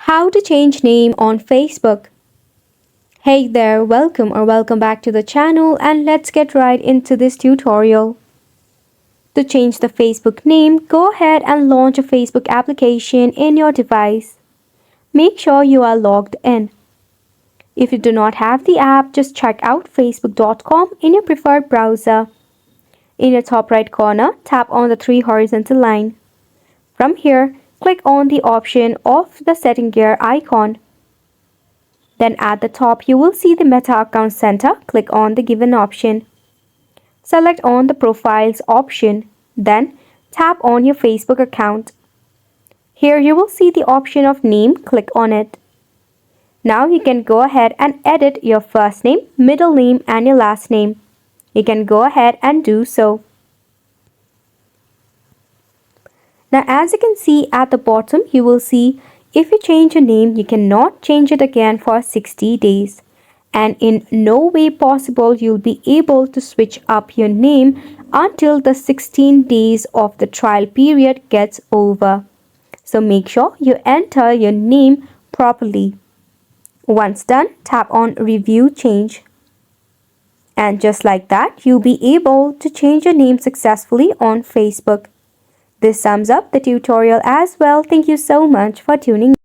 How to change name on Facebook. Hey there, welcome back to the channel, and let's get right into this tutorial. To change the Facebook name, go ahead and launch a Facebook application in your device. Make sure you are logged in. If you do not have the app, just check out facebook.com in your preferred browser. In your top right corner, tap on the three horizontal line. From here, click on the option of the setting gear icon. Then at the top, you will see the Meta Account Center. Click on the given option. Select on the Profiles option. Then tap on your Facebook account. Here you will see the option of name. Click on it. Now you can go ahead and edit your first name, middle name, and your last name. You can go ahead and do so. Now as you can see at the bottom, you will see if you change your name, you cannot change it again for 60 days. And in no way possible you'll be able to switch up your name until the 16 days of the trial period gets over. So make sure you enter your name properly. Once done, tap on Review Change. And just like that, you'll be able to change your name successfully on Facebook. This sums up the tutorial as well. Thank you so much for tuning in.